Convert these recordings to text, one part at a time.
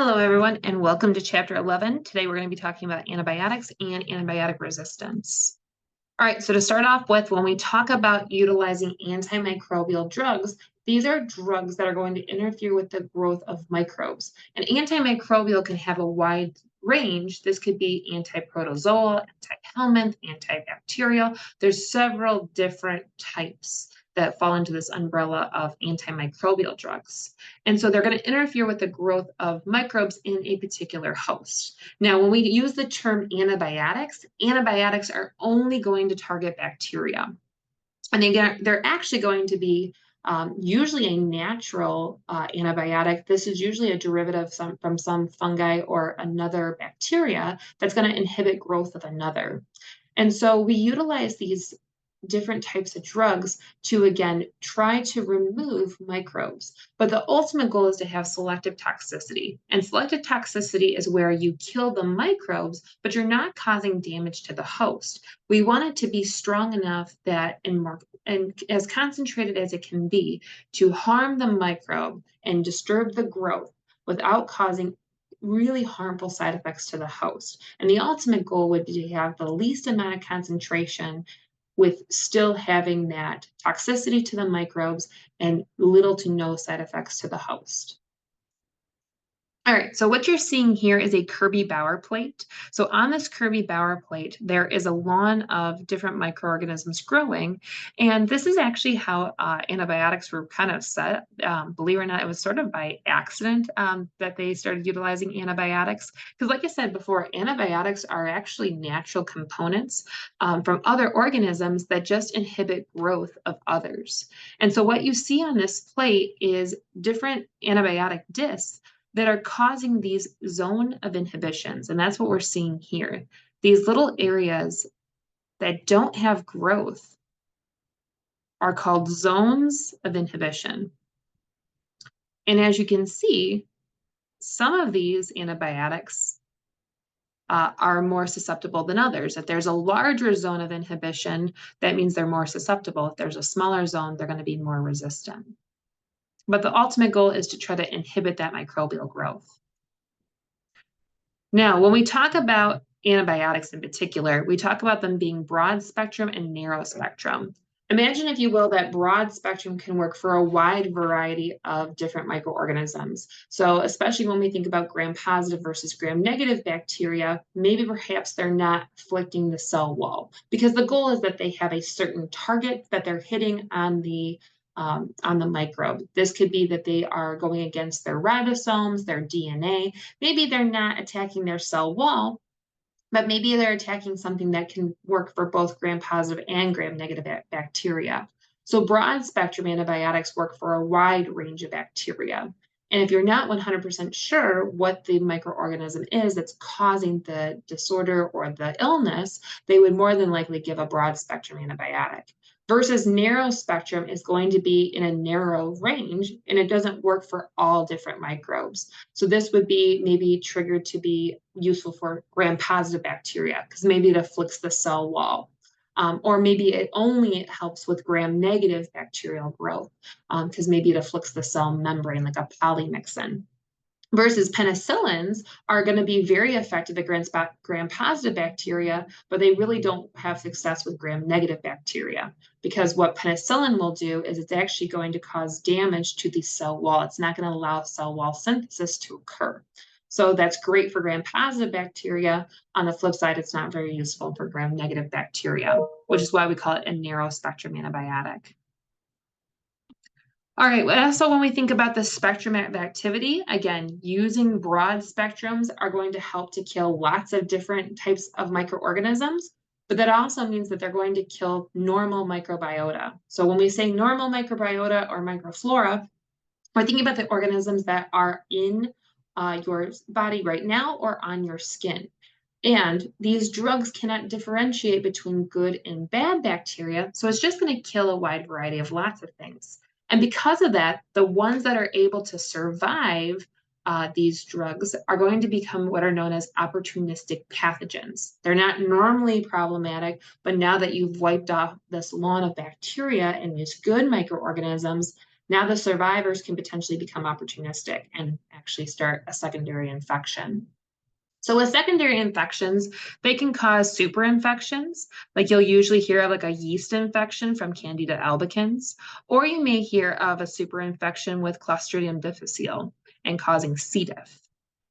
Hello, everyone, and welcome to Chapter 11. Today, we're going to be talking about antibiotics and antibiotic resistance. All right, so to start off with, when we talk about utilizing antimicrobial drugs, these are drugs that are going to interfere with the growth of microbes. An antimicrobial can have a wide range. This could be antiprotozoal, antihelminth, antibacterial. There's several different types that fall into this umbrella of antimicrobial drugs. And so they're going to interfere with the growth of microbes in a particular host. Now, when we use the term antibiotics, antibiotics are only going to target bacteria. And again, they're actually going to be usually a natural antibiotic. This is usually a derivative from some fungi or another bacteria that's going to inhibit growth of another. And so we utilize these different types of drugs to, again, try to remove microbes. But the ultimate goal is to have selective toxicity. And selective toxicity is where you kill the microbes, but you're not causing damage to the host. We want it to be strong enough that, and as concentrated as it can be, to harm the microbe and disturb the growth without causing really harmful side effects to the host. And the ultimate goal would be to have the least amount of concentration with still having that toxicity to the microbes and little to no side effects to the host. All right, so what you're seeing here is a Kirby-Bauer plate. So on this Kirby-Bauer plate, there is a lawn of different microorganisms growing. And this is actually how antibiotics were kind of set. Believe it or not, it was sort of by accident that they started utilizing antibiotics. Because like I said before, antibiotics are actually natural components from other organisms that just inhibit growth of others. And so what you see on this plate is different antibiotic discs that are causing these zone of inhibitions. And that's what we're seeing here. These little areas that don't have growth are called zones of inhibition. And as you can see, some of these antibiotics are more susceptible than others. If there's a larger zone of inhibition, that means they're more susceptible. If there's a smaller zone, they're going to be more resistant. But the ultimate goal is to try to inhibit that microbial growth. Now, when we talk about antibiotics in particular, we talk about them being broad spectrum and narrow spectrum. Imagine, if you will, that broad spectrum can work for a wide variety of different microorganisms. So especially when we think about gram-positive versus gram-negative bacteria, maybe perhaps they're not afflicting the cell wall, because the goal is that they have a certain target that they're hitting on the microbe. This could be that they are going against their ribosomes, their DNA. Maybe they're not attacking their cell wall, but maybe they're attacking something that can work for both gram-positive and gram-negative bacteria. So broad spectrum antibiotics work for a wide range of bacteria. And if you're not 100% sure what the microorganism is that's causing the disorder or the illness, they would more than likely give a broad spectrum antibiotic. Versus narrow spectrum is going to be in a narrow range, and it doesn't work for all different microbes. So this would be maybe triggered to be useful for gram-positive bacteria, because maybe it afflicts the cell wall. Or maybe it only helps with gram-negative bacterial growth, because maybe it afflicts the cell membrane, like a polymyxin. Versus penicillins are going to be very effective at gram-positive bacteria, but they really don't have success with gram-negative bacteria, because what penicillin will do is it's actually going to cause damage to the cell wall. It's not going to allow cell wall synthesis to occur. So that's great for gram-positive bacteria. On the flip side, it's not very useful for gram-negative bacteria, which is why we call it a narrow spectrum antibiotic. All right, so when we think about the spectrum of activity, again, using broad spectrums are going to help to kill lots of different types of microorganisms, but that also means that they're going to kill normal microbiota. So when we say normal microbiota or microflora, we're thinking about the organisms that are in your body right now or on your skin. And these drugs cannot differentiate between good and bad bacteria, so it's just going to kill a wide variety of lots of things. And because of that, the ones that are able to survive these drugs are going to become what are known as opportunistic pathogens. They're not normally problematic, but now that you've wiped off this lawn of bacteria and these good microorganisms, Now the survivors can potentially become opportunistic and actually start a secondary infection. So with secondary infections, they can cause super infections, like you'll usually hear of like a yeast infection from Candida albicans, or you may hear of a super infection with Clostridium difficile and causing C. diff.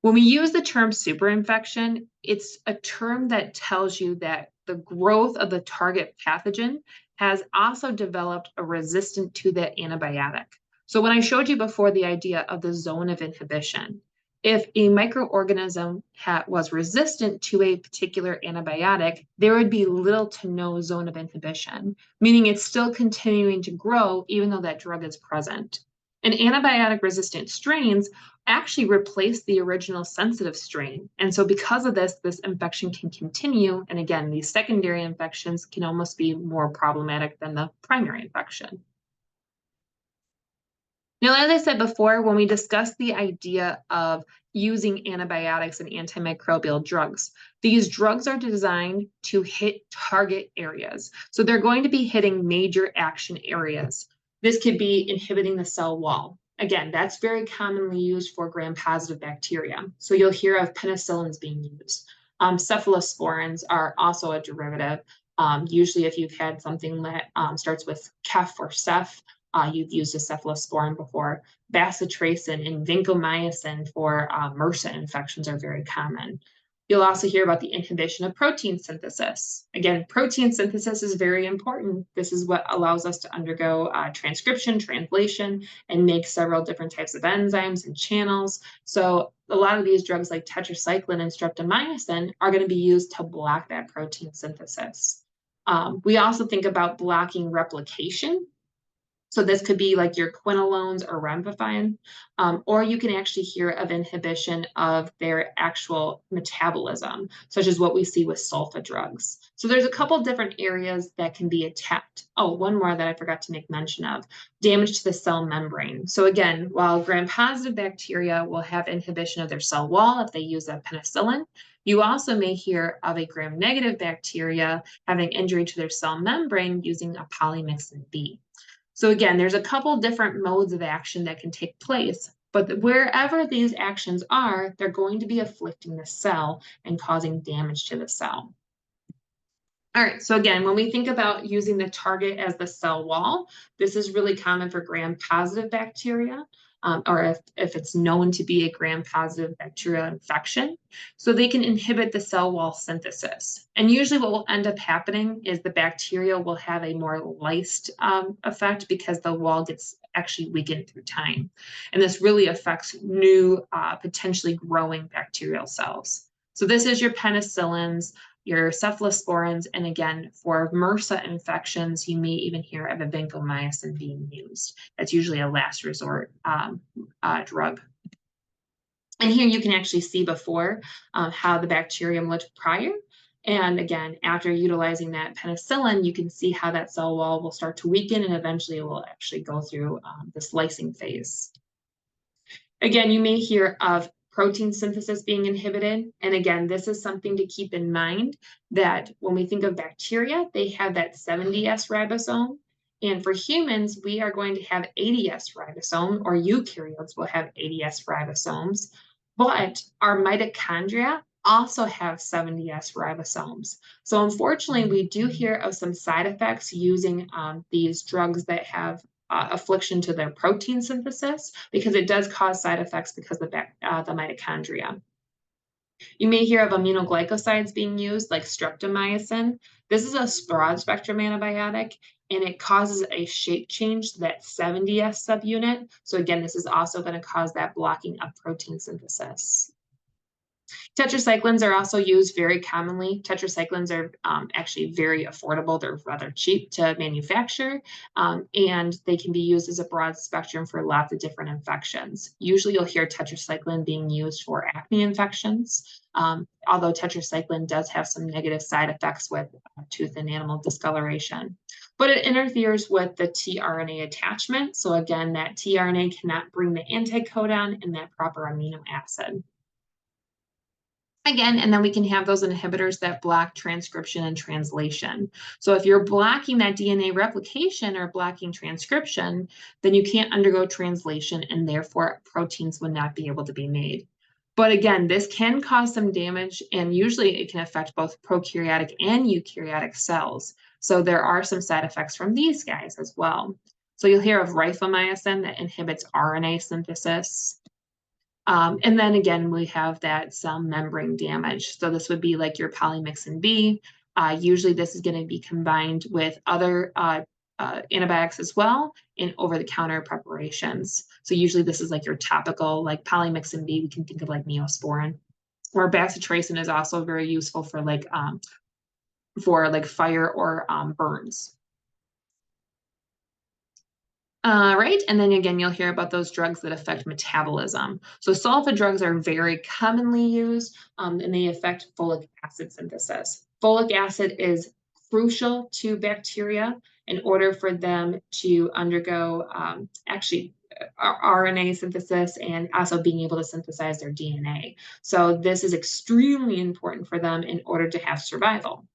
When we use the term superinfection, it's a term that tells you that the growth of the target pathogen has also developed a resistance to that antibiotic. So when I showed you before the idea of the zone of inhibition, if a microorganism was resistant to a particular antibiotic, there would be little to no zone of inhibition, meaning it's still continuing to grow even though that drug is present. And antibiotic resistant strains actually replace the original sensitive strain. And so because of this, this infection can continue. And again, these secondary infections can almost be more problematic than the primary infection. Now, as I said before, when we discussed the idea of using antibiotics and antimicrobial drugs, these drugs are designed to hit target areas. So they're going to be hitting major action areas. This could be inhibiting the cell wall. Again, that's very commonly used for gram-positive bacteria. So you'll hear of penicillins being used. Cephalosporins are also a derivative. Usually if you've had something that starts with Kef or Ceph, you've used a cephalosporin before. Bacitracin and vancomycin for MRSA infections are very common. You'll also hear about the inhibition of protein synthesis. Again, protein synthesis is very important. This is what allows us to undergo transcription, translation, and make several different types of enzymes and channels. So a lot of these drugs like tetracycline and streptomycin are going to be used to block that protein synthesis. We also think about blocking replication. So this could be like your quinolones or ribavirin, or you can actually hear of inhibition of their actual metabolism, such as what we see with sulfa drugs. So there's a couple different areas that can be attacked. Oh, one more that I forgot to make mention of, damage to the cell membrane. So again, while gram-positive bacteria will have inhibition of their cell wall if they use a penicillin, you also may hear of a gram-negative bacteria having injury to their cell membrane using a polymyxin B. So again, there's a couple different modes of action that can take place, but wherever these actions are, they're going to be afflicting the cell and causing damage to the cell. All right, so again, when we think about using the target as the cell wall, this is really common for gram-positive bacteria, or if it's known to be a gram-positive bacterial infection. So they can inhibit the cell wall synthesis. And usually what will end up happening is the bacteria will have a more lysed effect because the wall gets actually weakened through time. And this really affects new, potentially growing bacterial cells. So this is your penicillins, your cephalosporins, and again, for MRSA infections, you may even hear of a vancomycin being used. That's usually a last resort drug. And here you can actually see before how the bacterium looked prior. And again, after utilizing that penicillin, you can see how that cell wall will start to weaken and eventually it will actually go through the slicing phase. Again, you may hear of protein synthesis being inhibited. And again, this is something to keep in mind that when we think of bacteria, they have that 70S ribosome. And for humans, we are going to have 80S ribosome, or eukaryotes will have 80S ribosomes. But our mitochondria also have 70S ribosomes. So unfortunately, we do hear of some side effects using these drugs that have affliction to their protein synthesis, because it does cause side effects because of the mitochondria. You may hear of aminoglycosides being used, like streptomycin. This is a broad spectrum antibiotic, and it causes a shape change to that 70S subunit. So again, this is also going to cause that blocking of protein synthesis. Tetracyclines are also used very commonly. Tetracyclines are actually very affordable. They're rather cheap to manufacture, and they can be used as a broad spectrum for lots of different infections. Usually you'll hear tetracycline being used for acne infections, although tetracycline does have some negative side effects with tooth and animal discoloration. But it interferes with the tRNA attachment. So again, that tRNA cannot bring the anticodon and that proper amino acid. Again, and then we can have those inhibitors that block transcription and translation. So if you're blocking that DNA replication or blocking transcription, then you can't undergo translation and therefore proteins would not be able to be made. But again, this can cause some damage and usually it can affect both prokaryotic and eukaryotic cells. So there are some side effects from these guys as well. So you'll hear of rifamycin that inhibits RNA synthesis. And then again, we have that cell membrane damage. So this would be like your polymyxin B. Usually this is going to be combined with other antibiotics as well in over-the-counter preparations. So usually this is like your topical, like polymyxin B, we can think of like Neosporin. Or bacitracin is also very useful for like fire or burns. Right, and then again, you'll hear about those drugs that affect metabolism. So sulfa drugs are very commonly used, and they affect folic acid synthesis. Folic acid is crucial to bacteria in order for them to undergo RNA synthesis and also being able to synthesize their DNA. So this is extremely important for them in order to have survival.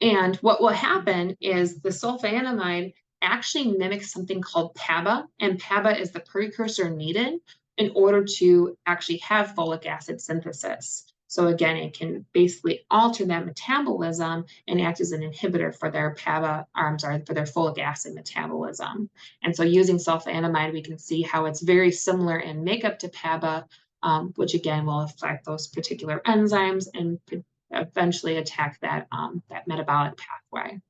And what will happen is the sulfonamide actually mimics something called PABA, and PABA is the precursor needed in order to actually have folic acid synthesis. So again, it can basically alter that metabolism and act as an inhibitor for their for their folic acid metabolism. And so using sulfonamide, we can see how it's very similar in makeup to PABA, which again will affect those particular enzymes and eventually attack that metabolic pathway.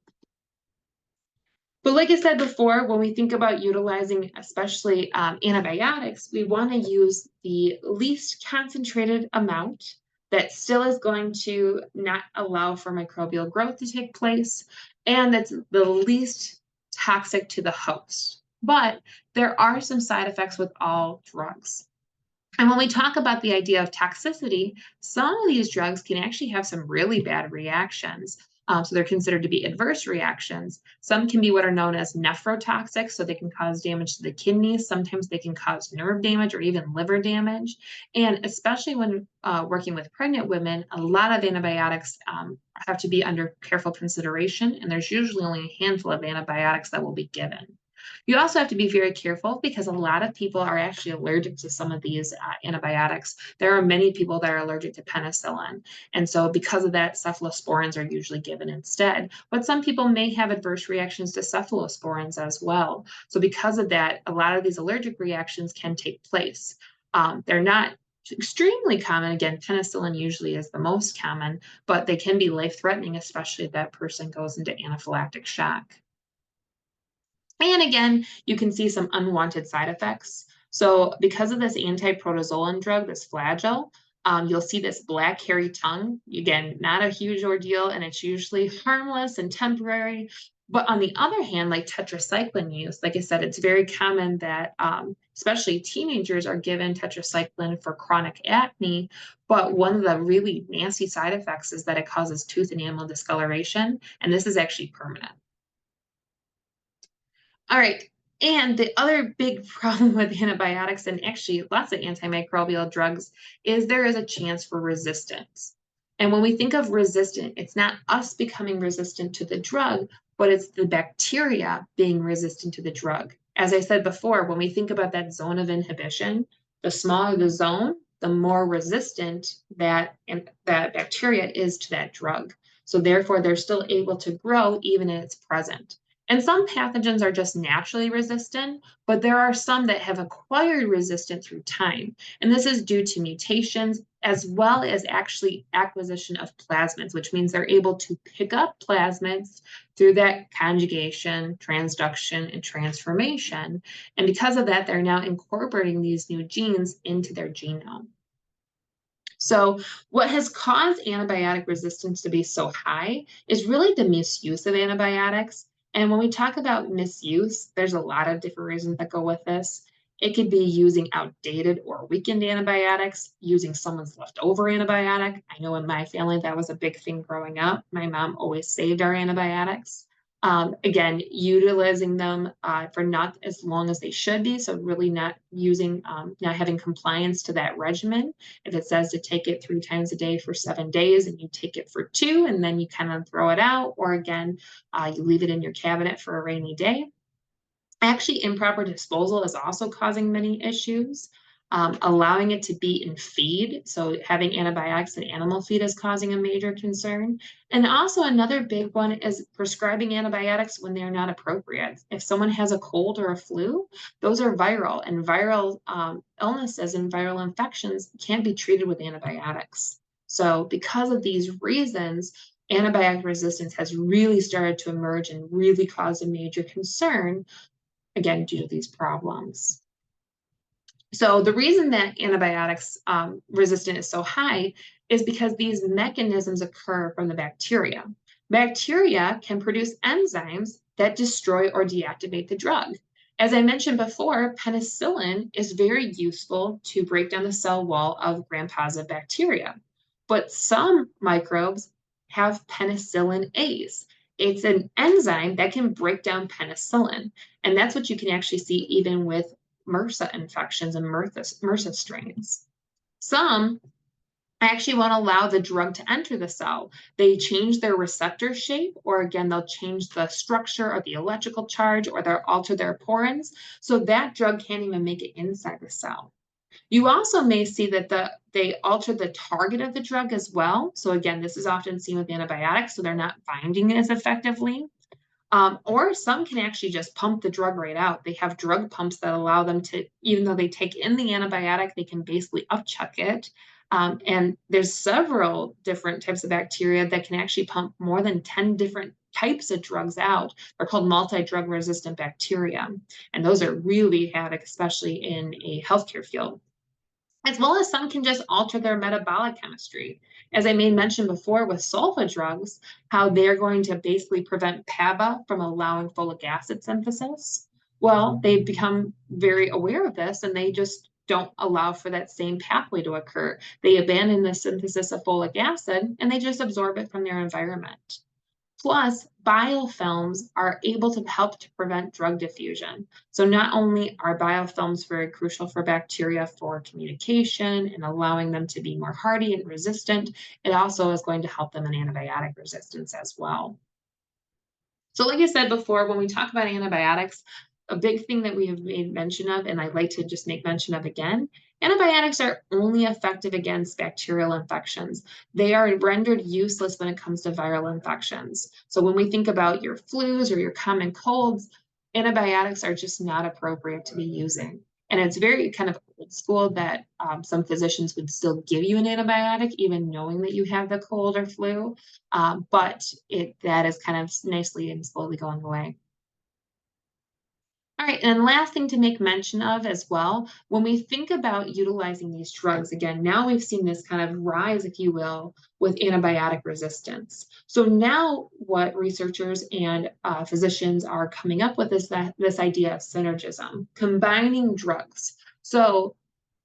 But like I said before, when we think about utilizing especially antibiotics, we want to use the least concentrated amount that still is going to not allow for microbial growth to take place, and that's the least toxic to the host. But there are some side effects with all drugs. And when we talk about the idea of toxicity, some of these drugs can actually have some really bad reactions. So they're considered to be adverse reactions. Some can be what are known as nephrotoxic, so they can cause damage to the kidneys. Sometimes they can cause nerve damage or even liver damage. And especially when working with pregnant women, a lot of antibiotics have to be under careful consideration, and there's usually only a handful of antibiotics that will be given. You also have to be very careful because a lot of people are actually allergic to some of these antibiotics. There are many people that are allergic to penicillin. And so because of that, cephalosporins are usually given instead. But some people may have adverse reactions to cephalosporins as well. So because of that, a lot of these allergic reactions can take place. They're not extremely common. Again, penicillin usually is the most common, but they can be life-threatening, especially if that person goes into anaphylactic shock. And again, you can see some unwanted side effects. So because of this antiprotozoan drug, this Flagyl, you'll see this black hairy tongue. Again, not a huge ordeal, and it's usually harmless and temporary. But on the other hand, like tetracycline use, like I said, it's very common that especially teenagers are given tetracycline for chronic acne. But one of the really nasty side effects is that it causes tooth and enamel discoloration, and this is actually permanent. All right. And the other big problem with antibiotics and actually lots of antimicrobial drugs is there is a chance for resistance. And when we think of resistant, it's not us becoming resistant to the drug, but it's the bacteria being resistant to the drug. As I said before, when we think about that zone of inhibition, the smaller the zone, the more resistant that bacteria is to that drug. So therefore, they're still able to grow even in its present. And some pathogens are just naturally resistant, but there are some that have acquired resistance through time. And this is due to mutations as well as actually acquisition of plasmids, which means they're able to pick up plasmids through that conjugation, transduction, and transformation. And because of that, they're now incorporating these new genes into their genome. So what has caused antibiotic resistance to be so high is really the misuse of antibiotics. And when we talk about misuse, there's a lot of different reasons that go with this. It could be using outdated or weakened antibiotics, using someone's leftover antibiotic. I know in my family that was a big thing growing up. My mom always saved our antibiotics. Again, utilizing them for not as long as they should be. So really not using, not having compliance to that regimen. If it says to take it 3 times a day for 7 days and you take it for 2 and then you kind of throw it out, or again, you leave it in your cabinet for a rainy day. Actually, improper disposal is also causing many issues. Allowing it to be in feed, so having antibiotics in animal feed is causing a major concern. And also another big one is prescribing antibiotics when they're not appropriate. If someone has a cold or a flu, those are viral, and viral illnesses and viral infections can't be treated with antibiotics. So because of these reasons, antibiotic resistance has really started to emerge and really cause a major concern, again, due to these problems. So the reason that antibiotics resistance is so high is because these mechanisms occur from the bacteria. Bacteria can produce enzymes that destroy or deactivate the drug. As I mentioned before, penicillin is very useful to break down the cell wall of gram-positive bacteria. But some microbes have penicillin-As. It's an enzyme that can break down penicillin. And that's what you can actually see even with MRSA infections and MRSA strains. Some actually won't allow the drug to enter the cell. They change their receptor shape, or again, they'll change the structure of the electrical charge, or they'll alter their porins, so that drug can't even make it inside the cell. You also may see that they alter the target of the drug as well. So again, this is often seen with antibiotics, so they're not binding as effectively. Or some can actually just pump the drug right out. They have drug pumps that allow them to, even though they take in the antibiotic, they can basically upchuck it. And there's several different types of bacteria that can actually pump more than 10 different types of drugs out. They're called multi-drug resistant bacteria. And those are really havoc, especially in a healthcare field. As well as some can just alter their metabolic chemistry. As I made mention before with sulfa drugs, how they're going to basically prevent PABA from allowing folic acid synthesis. Well, they've become very aware of this and they just don't allow for that same pathway to occur. They abandon the synthesis of folic acid and they just absorb it from their environment. Plus, biofilms are able to help to prevent drug diffusion. So not only are biofilms very crucial for bacteria for communication and allowing them to be more hardy and resistant, it also is going to help them in antibiotic resistance as well. So like I said before, when we talk about antibiotics, a big thing that we have made mention of, and I'd like to just make mention of again, antibiotics are only effective against bacterial infections. They are rendered useless when it comes to viral infections. So when we think about your flus or your common colds, antibiotics are just not appropriate to be using. And it's very kind of old school that some physicians would still give you an antibiotic, even knowing that you have the cold or flu. But that is kind of nicely and slowly going away. All right, and last thing to make mention of as well, when we think about utilizing these drugs, again, now we've seen this kind of rise, if you will, with antibiotic resistance. So now what researchers and physicians are coming up with is that this idea of synergism, combining drugs. So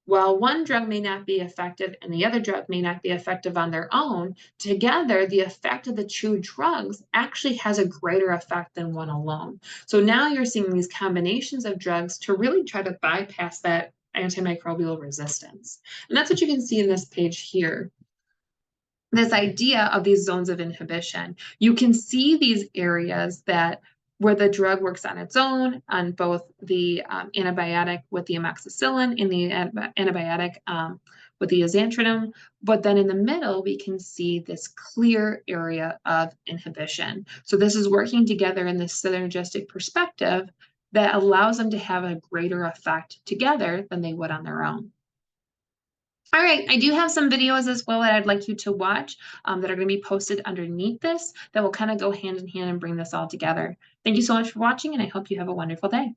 while one drug may not be effective and the other drug may not be effective on their own, together the effect of the two drugs actually has a greater effect than one alone. So now you're seeing these combinations of drugs to really try to bypass that antimicrobial resistance. And that's what you can see in this page here. This idea of these zones of inhibition. You can see these areas that where the drug works on its own on both the antibiotic with the amoxicillin and the antibiotic with the azantrinum. But then in the middle, we can see this clear area of inhibition. So this is working together in this synergistic perspective that allows them to have a greater effect together than they would on their own. All right, I do have some videos as well that I'd like you to watch that are going to be posted underneath this that will kind of go hand in hand and bring this all together. Thank you so much for watching, and I hope you have a wonderful day.